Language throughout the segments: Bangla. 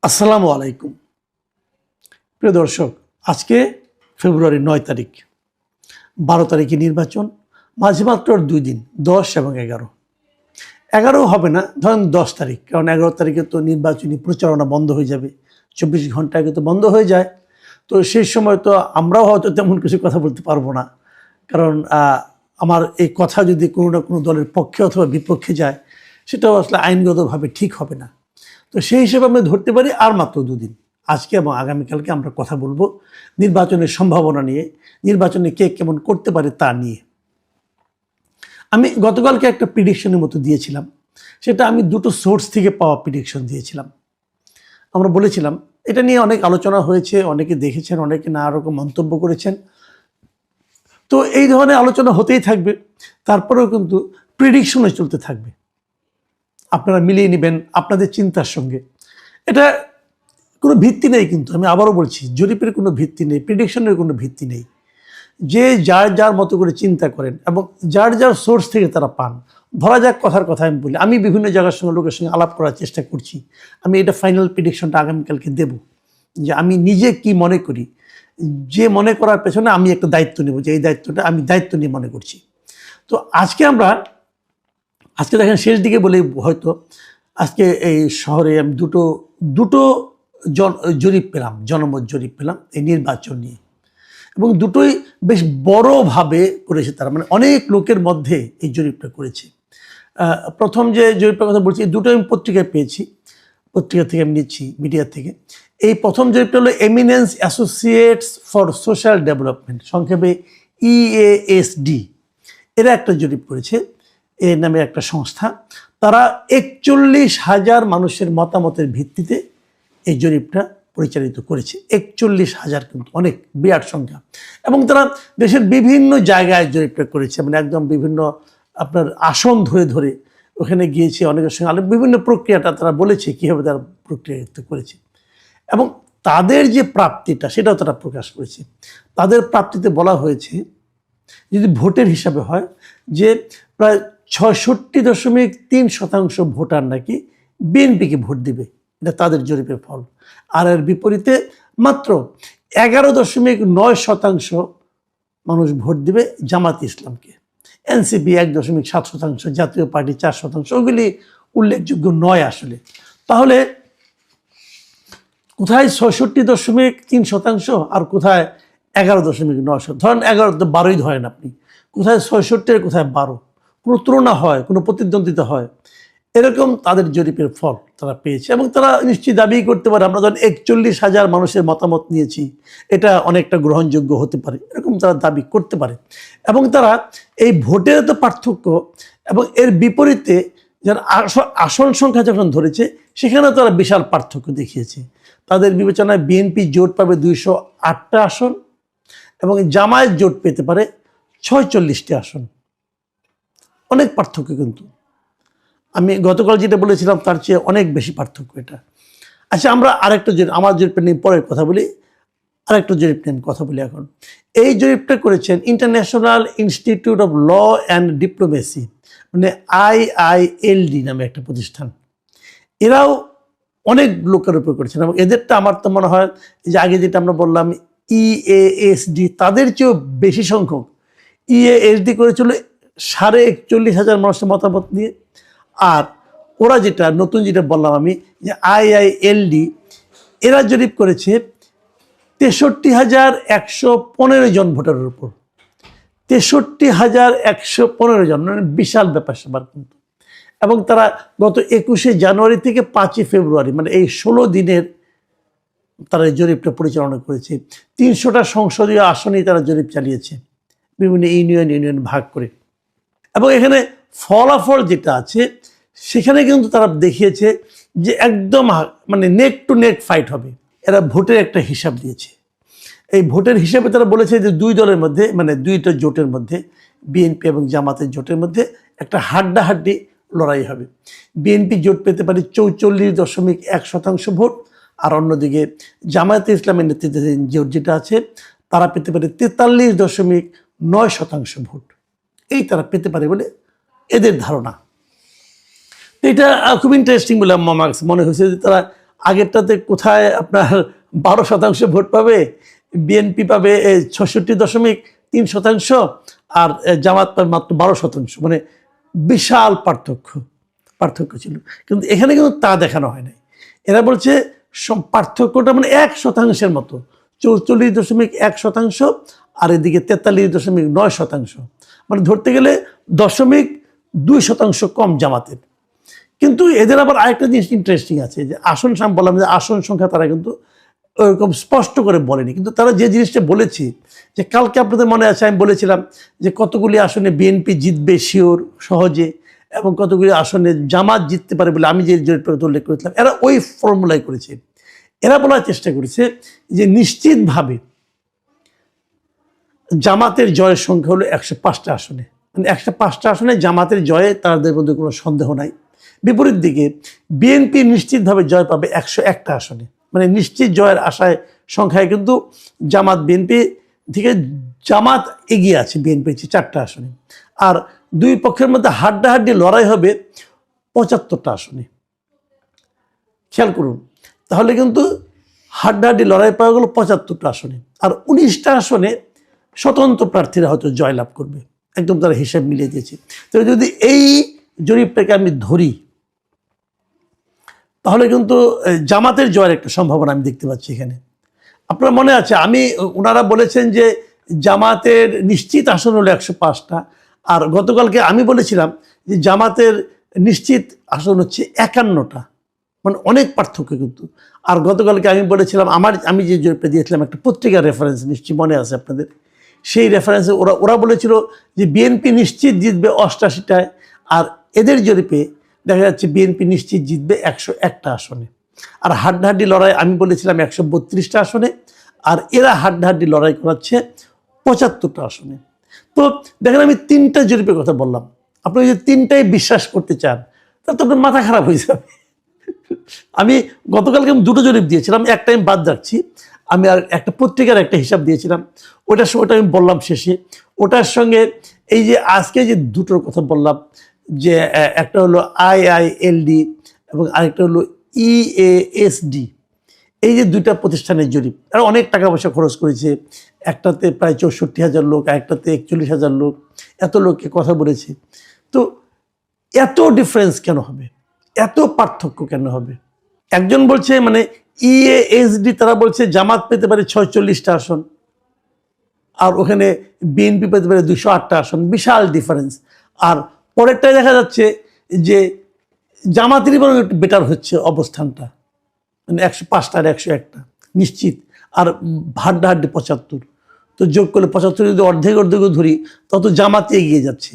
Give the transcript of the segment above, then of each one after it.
আসসালামু আলাইকুম প্রিয় দর্শক, আজকে ফেব্রুয়ারি ৯ তারিখ, ১২ তারিখে নির্বাচন, মাঝে মাত্র ২ দিন, ১০ এবং ১১। ১১ হবে না, ধরেন ১০ তারিখ, কারণ ১১ তারিখে তো নির্বাচনী প্রচারণা বন্ধ হয়ে যাবে, ২৪ ঘন্টা আগে তো বন্ধ হয়ে যায়। তো সেই সময় তো আমরাও হয়তো তেমন কিছু কথা বলতে পারবো না, কারণ আমার এই কথা যদি কোনো না কোনো দলের পক্ষে অথবা বিপক্ষে যায়, সেটাও আসলে আইনগতভাবে ঠিক হবে না। তো সেই হিসেবে আমরা ধরতে পারি আর মাত্র ২ দিন, আজকে এবং আগামীকালকে আমরা কথা বলবো নির্বাচনের সম্ভাবনা নিয়ে, নির্বাচনে কে কেমন করতে পারে তা নিয়ে। আমি গতকালকে একটা প্রিডিকশনের মতো দিয়েছিলাম, সেটা আমি দুটো সোর্স থেকে পাওয়া প্রিডিকশন দিয়েছিলাম। আমরা বলেছিলাম, এটা নিয়ে অনেক আলোচনা হয়েছে, অনেকে দেখেছেন, অনেকে নানা রকম মন্তব্য করেছেন। তো এই ধরনের আলোচনা হতেই থাকবে, তারপরেও কিন্তু প্রিডিকশনে চলতে থাকবে। আপনারা মিলিয়ে নেবেন আপনাদের চিন্তার সঙ্গে। এটা কোনো ভিত্তি নেই, কিন্তু আমি আবারও বলছি, জরিপের কোনো ভিত্তি নেই, প্রেডিকশনের কোনো ভিত্তি নেই। যে যার যার মতো করে চিন্তা করেন এবং যার যার সোর্স থেকে তারা পান। ধরা যাক, কথার কথা আমি বলি, আমি বিভিন্ন জায়গার সঙ্গে লোকের সঙ্গে আলাপ করার চেষ্টা করছি। আমি এটা ফাইনাল প্রেডিকশনটা আগামীকালকে দেব, যে আমি নিজে কি মনে করি, যে মনে করার পেছনে আমি একটা দায়িত্ব নেব, যে এই দায়িত্বটা আমি দায়িত্ব নিয়ে মনে করছি। তো আজকে দেখেন, শেষ দিকে বলে হয়তো আজকে এই শহরে আমি দুটো জরিপ পেলাম, জনমত জরিপ পেলাম এই নির্বাচন নিয়ে, এবং দুটোই বেশ বড়ভাবে করেছে তারা, মানে অনেক লোকের মধ্যে এই জরিপটা করেছে। প্রথম যে জরিপটার কথা বলছি, দুটো আমি পত্রিকায় পেয়েছি, পত্রিকা থেকে আমি নিচ্ছি, মিডিয়া থেকে। এই প্রথম জরিপটা হলো eminence associates for social development, সংক্ষেপে EASD, এরা একটা জরিপ করেছে, এর নামে একটা সংস্থা। তারা ৪১,০০০ মানুষের মতামতের ভিত্তিতে এই জরিপটা পরিচালিত করেছে। ৪১,০০০ কিন্তু অনেক বিরাট সংখ্যা, এবং তারা দেশের বিভিন্ন জায়গায় জরিপটা করেছে, মানে একদম বিভিন্ন আপনার আসন ধরে ধরে ওখানে গিয়েছে, অনেকের সঙ্গে বিভিন্ন প্রক্রিয়াটা তারা বলেছে কীভাবে তারা প্রক্রিয়ায়িত করেছে, এবং তাদের যে প্রাপ্তিটা সেটাও তারা প্রকাশ করেছে। তাদের প্রাপ্তিতে বলা হয়েছে, যদি ভোটের হিসাবে হয়, যে প্রায় ৬৬.৩% ভোটার নাকি বিএনপিকে ভোট দিবে, এটা তাদের জরিপের ফল। আর এর বিপরীতে মাত্র ১১.৯% মানুষ ভোট দিবে জামাত ইসলামকে, এনসিপি ১.৭%, জাতীয় পার্টি ৪%। ওগুলি উল্লেখযোগ্য নয় আসলে। তাহলে কোথায় ৬৬.৩% আর কোথায় ১১.৯? ধরেন ১১ তো ১২ই ধরেন আপনি, কোথায় ৬৬ আর কোথায় ১২, কোনো তুলনা হয়, কোনো প্রতিদ্বন্দ্বিতা হয়, এরকম তাদের জরিপের ফল তারা পেয়েছে। এবং তারা নিশ্চয়ই দাবি করতে পারে, আমরা ধরেন ৪১,০০০ মানুষের মতামত নিয়েছি, এটা অনেকটা গ্রহণযোগ্য হতে পারে, এরকম তারা দাবি করতে পারে। এবং তারা এই ভোটের তো পার্থক্য এবং এর বিপরীতে যারা আসন সংখ্যা যখন ধরেছে, সেখানেও তারা বিশাল পার্থক্য দেখিয়েছে। তাদের বিবেচনায় বিএনপি জোট পাবে ২০৮টা আসন এবং জামায়াত জোট পেতে পারে ৪৬টি আসন। অনেক পার্থক্য, কিন্তু আমি গতকাল যেটা বলেছিলাম তার চেয়ে অনেক বেশি পার্থক্য এটা। আচ্ছা, আমরা আরেকটা আমার জরিপটা নিয়ে পরে কথা বলি, আরেকটা জরিপ নিয়ে কথা বলি এখন। এই জরিপটা করেছেন International Institute of Law and Diplomacy, মানে IILD নামে একটা প্রতিষ্ঠান। এরাও অনেক লোকের উপর করেছেন, এবং এদেরটা আমার তো মনে হয় যে আগে যেটা আমরা বললাম EASD, তাদের চেয়েও বেশি সংখ্যক। EASD করেছিল ৪১,৫০০ মানুষের মতামত নিয়ে, আর ওরা যেটা নতুন যেটা বললাম আমি, যে IILD, এরা জরিপ করেছে ৬৩,১১৫ জন ভোটারের উপর। ৬৩,১১৫ জন, মানে বিশাল ব্যাপার স্যাপার কিন্তু। এবং তারা গত ২১শে জানুয়ারি থেকে ৫ই ফেব্রুয়ারি, মানে এই ১৬ দিনের তারা এই জরিপটা পরিচালনা করেছে। ৩০০টা সংসদীয় আসনেই তারা জরিপ চালিয়েছে, বিভিন্ন ইউনিয়ন ভাগ করে। এবং এখানে ফলাফল যেটা আছে, সেখানে কিন্তু তারা দেখিয়েছে যে একদম মানে নেক টু নেক ফাইট হবে। এরা ভোটের একটা হিসাব দিয়েছে। এই ভোটের হিসাবে তারা বলেছে যে দুই দলের মধ্যে, মানে দুইটা জোটের মধ্যে, বিএনপি এবং জামাতের জোটের মধ্যে একটা হাড্ডাহাড্ডি লড়াই হবে। বিএনপি জোট পেতে পারে ৪৪.১% ভোট, আর অন্যদিকে জামায়াতে ইসলামের নেতৃত্বে জোট যেটা আছে, তারা পেতে পারে ৪৩.৯% ভোট। এই তারা পেতে পারে বলে এদের ধারণা। এটা খুব ইন্টারেস্টিং বলে আমার কাছে মনে হয়েছে, যে তারা আগেরটাতে কোথায় আপনার 12% ভোট পাবে, বিএনপি পাবে 66.3%, আর জামাত পাবে মাত্র 12%। মানে বিশাল পার্থক্য ছিল। কিন্তু এখানে কিন্তু তা দেখানো হয় নাই। এরা বলছে পার্থক্যটা মানে 1% মতো, 44.1%, আর এদিকে 43.9%। মানে ধরতে গেলে 0.2% কম জামাতের। কিন্তু এদের আবার আরেকটা জিনিস ইন্টারেস্টিং আছে, যে আসন বললাম যে আসন সংখ্যা তারা কিন্তু ওরকম স্পষ্ট করে বলেনি, কিন্তু তারা যে জিনিসটা বলেছে, যে কালকে আপনাদের মনে আছে আমি বলেছিলাম যে কতগুলি আসনে বিএনপি জিতবে শিওর সহজে, এবং কতগুলি আসনে জামাত জিততে পারে বলে আমি যে জরিপটা উল্লেখ করেছিলাম, এরা ওই ফর্মুলাই করেছে। এরা বলার চেষ্টা করেছে যে নিশ্চিতভাবে জামাতের জয়ের সংখ্যা হলো 105টা আসনে, মানে 105টা আসনে জামাতের জয়ে তাদের মধ্যে কোনো সন্দেহ নাই। বিপরীত দিকে বিএনপি নিশ্চিতভাবে জয় পাবে 101টা আসনে, মানে নিশ্চিত জয়ের আশায় সংখ্যায় কিন্তু জামাত বিএনপি থেকে জামাত এগিয়ে আছে বিএনপির 4টা আসনে। আর দুই পক্ষের মধ্যে হাড্ডাহাড্ডি লড়াই হবে 75টা আসনে। খেয়াল করুন, তাহলে কিন্তু হাড্ডাহাড্ডি লড়াই পাওয়া গেল 75টা আসনে, আর 19টা আসনে স্বতন্ত্র প্রার্থীরা হয়তো জয়লাভ করবে। একদম তারা হিসাব মিলিয়ে দিয়েছে। তো যদি এই জরিপটাকে আমি ধরি, তাহলে কিন্তু জামাতের জয়ের একটা সম্ভাবনা আমি দেখতে পাচ্ছি এখানে। আপনার মনে আছে ওনারা বলেছেন যে জামাতের নিশ্চিত আসন হলো 105টা, আর গতকালকে আমি বলেছিলাম যে জামাতের নিশ্চিত আসন হচ্ছে 51টা, মানে অনেক পার্থক্য কিন্তু। আর গতকালকে আমি বলেছিলাম আমি যে জরিপটা দিয়েছিলাম একটা পত্রিকার রেফারেন্স, নিশ্চয়ই মনে আছে আপনাদের, সেই রেফারেন্সে ওরা বলেছিল যে বিএনপি নিশ্চিত জিতবে 88টায়, আর এদের জরিপে দেখা যাচ্ছে বিএনপি নিশ্চিত জিতবে 101টা আসনে। আর হাড্ডাহাড্ডি লড়াই আমি বলেছিলাম 132টা আসনে, আর এরা হাড্ডাহাড্ডি লড়াই করাচ্ছে 75টা আসনে। তো দেখেন, আমি 3টা জরিপের কথা বললাম, আপনি যদি 3টাই বিশ্বাস করতে চান তাহলে তো আপনার মাথা খারাপ হয়ে যাবে। আমি গতকালকে 2টো জরিপ দিয়েছিলাম, একটা আমি বাদ রাখছি। আমি আর একটা পত্রিকার একটা হিসাব দিয়েছিলাম, ওটা আমি বললাম শেষে। ওটার সঙ্গে এই যে আজকে যে 2টোর কথা বললাম, যে একটা হলো IILD এবং আরেকটা হলো EASD, এই যে 2টা প্রতিষ্ঠানের জরিপ, আর অনেক টাকা পয়সা খরচ করেছে। একটাতে প্রায় 64,000 লোক, আরেকটাতে 41,000 লোক, এত লোককে কথা বলেছে। তো এত ডিফারেন্স কেন হবে, এত পার্থক্য কেন হবে? একজন বলছে মানে EASD, তারা বলছে জামাত পেতে পারে 46টা আসন, আর ওখানে বিএনপি পেতে পারে 208টা আসন, বিশাল ডিফারেন্স। আর পরেরটায় দেখা যাচ্ছে যে জামাতেরই বরং একটু বেটার হচ্ছে অবস্থানটা, মানে 105টা আর 101টা নিশ্চিত, আর হাড্ডাহাড্ডি 75। তো যোগ করলে 75 যদি অর্ধেকও ধরি, তত জামাতে এগিয়ে যাচ্ছে।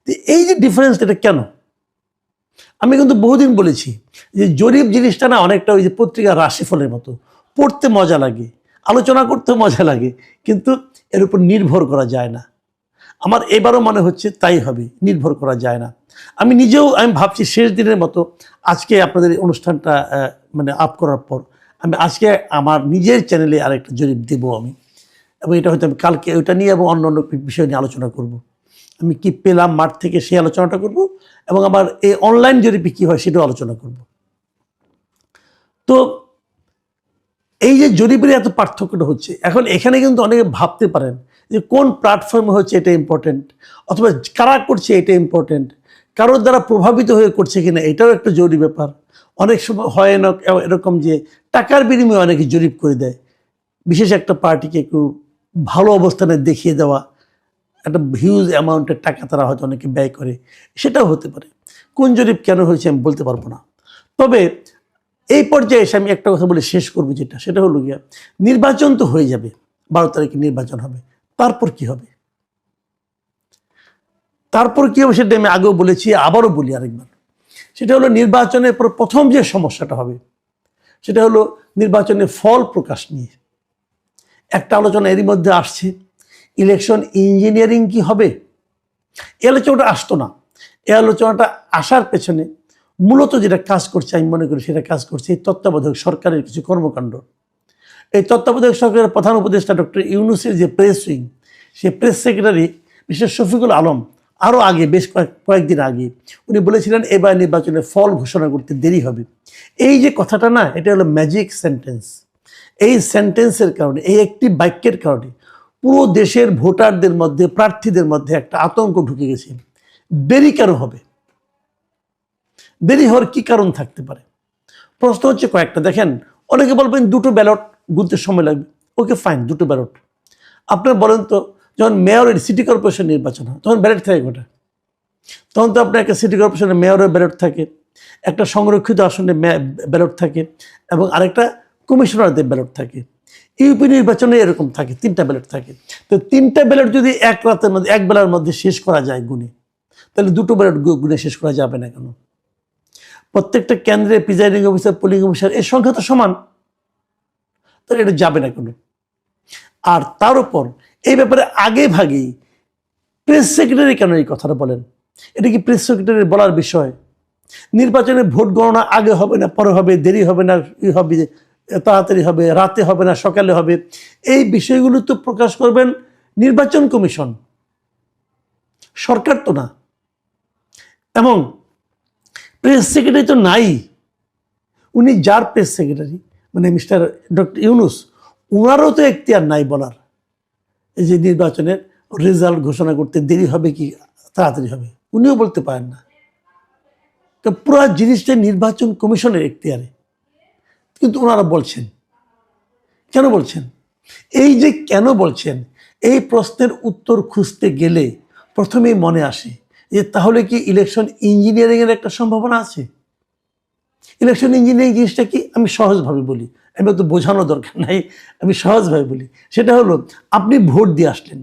তো এই যে ডিফারেন্স, এটা কেন? আমি কিন্তু বহুদিন বলেছি যে জরিপ জিনিসটা না অনেকটা ওই যে পত্রিকার রাশিফলের মতো, পড়তে মজা লাগে, আলোচনা করতে মজা লাগে, কিন্তু এর উপর নির্ভর করা যায় না। আমার এবারও মনে হচ্ছে তাই হবে, নির্ভর করা যায় না। আমি ভাবছি শেষ দিনের মতো আজকে আপনাদের এই অনুষ্ঠানটা মানে আপ করার পর আমি আজকে আমার নিজের চ্যানেলে আরেকটা জরিপ দেবো আমি, এবং এটা হয়তো আমি কালকে ওইটা নিয়ে এবং অন্য বিষয় নিয়ে আলোচনা করব। আমি কি পেলাম মাঠ থেকে সেই আলোচনাটা করব, এবং আবার এই অনলাইন জরিপে কী হয় সেটাও আলোচনা করব। তো এই যে জরিপের এত পার্থক্যটা হচ্ছে, এখন এখানে কিন্তু অনেকে ভাবতে পারেন যে কোন প্ল্যাটফর্মে হচ্ছে এটা ইম্পর্টেন্ট, অথবা কারা করছে এটা ইম্পর্টেন্ট, কারোর দ্বারা প্রভাবিত হয়ে করছে কিনা এটাও একটা জরুরি ব্যাপার। অনেক সময় হয় না এরকম যে টাকার বিনিময়ে অনেকে জরিপ করে দেয়, বিশেষ একটা পার্টিকে একটু ভালো অবস্থানে দেখিয়ে দেওয়া, একটা হিউজ অ্যামাউন্টের টাকা তারা হয়তো অনেকে ব্যয় করে, সেটাও হতে পারে। কোন জরিপ কেন হয়েছে আমি বলতে পারবো না। তবে এই পর্যায়ে এসে আমি একটা কথা বলে শেষ করবো, সেটা হলো গিয়া নির্বাচন তো হয়ে যাবে, 12 তারিখে নির্বাচন হবে, তারপর কি হবে? সেটা আমি আগেও বলেছি, আবারও বলি আরেকবার। সেটা হলো নির্বাচনের পর প্রথম যে সমস্যাটা হবে সেটা হলো নির্বাচনের ফল প্রকাশ নিয়ে একটা আলোচনা এরই মধ্যে আসছে। ইলেকশন ইঞ্জিনিয়ারিং কি হবে? এই আলোচনাটা আসতো না। এই আলোচনাটা আসার পেছনে মূলত যেটা কাজ করছে আমি মনে করি সেটা কাজ করছে এই তত্ত্বাবধায়ক সরকারের কিছু কর্মকাণ্ড। এই তত্ত্বাবধায়ক সরকারের প্রধান উপদেষ্টা ডক্টর ইউনূসের যে প্রেস উইং, সেই press secretary mister Shafiqul Alam আরও আগে বেশ কয়েকদিন আগে উনি বলেছিলেন এবার নির্বাচনের ফল ঘোষণা করতে দেরি হবে। এই যে কথাটা না, এটা হলো ম্যাজিক সেন্টেন্স। এই সেন্টেন্সের কারণে, এই একটি বাক্যের কারণে পুরো দেশের ভোটারদের মধ্যে, প্রার্থীদের মধ্যে একটা আতঙ্ক ঢুকে গেছে। দেরি কেন হবে? দেরি হওয়ার কি কারণ থাকতে পারে? প্রশ্ন হচ্ছে কয়েকটা। দেখেন, অনেকে বলবেন দুটো ব্যালট গুনতে সময় লাগবে। ওকে ফাইন, দুটো ব্যালট। আপনার বলেন তো, যখন মেয়রের সিটি কর্পোরেশন নির্বাচন হয় তখন ব্যালট থাকে কোটা? তখন তো আপনার একটা সিটি কর্পোরেশনের মেয়রের ব্যালট থাকে, একটা সংরক্ষিত আসনে ব্যালট থাকে, এবং আরেকটা কমিশনারদের ব্যালট থাকে। ইউপি নির্বাচনে এরকম থাকে, 3টা ব্যালট থাকে। তো 3টা ব্যালট যদি এক রাতের মধ্যে, এক বেলার মধ্যে শেষ করা যায় গুনে, তাহলে দুটো ব্যালট গুনে শেষ করা যাবে না কেন? প্রত্যেকটা কেন্দ্রে প্রিজাইডিং অফিসার, পোলিং অফিসার এর সংখ্যা তো সমান, তাহলে এটা যাবে না কেন? আর তার উপর এই ব্যাপারে আগে ভাগেই প্রেস সেক্রেটারি কেন এই কথাটা বলেন? এটা কি প্রেস সেক্রেটারি বলার বিষয়? নির্বাচনে ভোট গণনা আগে হবে না পরে হবে, দেরি হবে না হবে, তাড়াতাড়ি হবে, রাতে হবে না সকালে হবে, এই বিষয়গুলো তো প্রকাশ করবেন নির্বাচন কমিশন, সরকার তো না। এবং প্রেস সেক্রেটারি তো নাই। উনি যার প্রেস সেক্রেটারি, মানে মিস্টার ডক্টর ইউনুস, ওনারও তো এখতিয়ার নাই বলার এই যে নির্বাচনের রেজাল্ট ঘোষণা করতে দেরি হবে কি তাড়াতাড়ি হবে, উনিও বলতে পারেন না। তো পুরো জিনিসটা নির্বাচন কমিশনের এখতিয়ারে, কিন্তু ওনারা বলছেন। কেন বলছেন? এই যে কেন বলছেন, এই প্রশ্নের উত্তর খুঁজতে গেলে প্রথমেই মনে আসে যে তাহলে কি ইলেকশন ইঞ্জিনিয়ারিংয়ের একটা সম্ভাবনা আছে? ইলেকশন ইঞ্জিনিয়ারিং জিনিসটা কি, আমি সহজভাবে বলি, আমি তো বোঝানোর দরকার নাই, আমি সহজভাবে বলি। সেটা হলো, আপনি ভোট দিয়ে আসলেন,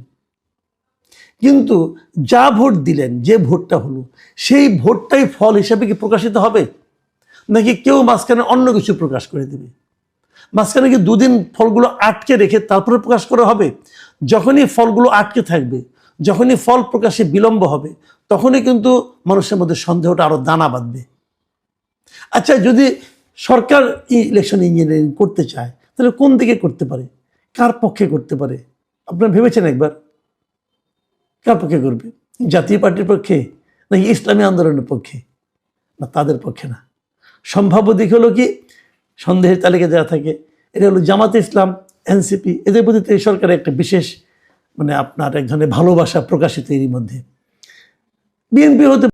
কিন্তু যা ভোট দিলেন, যে ভোটটা হলো, সেই ভোটটাই ফল হিসাবে কি প্রকাশিত হবে, নাকি কেউ মাঝখানে অন্য কিছু প্রকাশ করে দেবে? মাঝখানে কি দুদিন ফলগুলো আটকে রেখে তারপরে প্রকাশ করা হবে? যখনই ফলগুলো আটকে থাকবে, যখনই ফল প্রকাশে বিলম্ব হবে, তখনই কিন্তু মানুষের মধ্যে সন্দেহটা আরো দানা বাঁধবে। আচ্ছা, যদি সরকার ইলেকশন ইঞ্জিনিয়ারিং করতে চায়, তাহলে কোন দিকে করতে পারে, কার পক্ষে করতে পারে? আপনারা ভেবেছেন একবার? কার পক্ষে করবে? জাতীয় পার্টির পক্ষে, নাকি ইসলামী আন্দোলনের পক্ষে? না, তাদের পক্ষে না। সম্ভাব্য দিক হলো কি, সন্দেহের তালিকা দেওয়া থাকে, এটা হলো জামাতে ইসলাম, এনসিপি, এদের প্রতি এই সরকারের একটা বিশেষ, মানে আপনার এক ধরনের ভালোবাসা প্রকাশিত এরই মধ্যে। বিএনপি হতে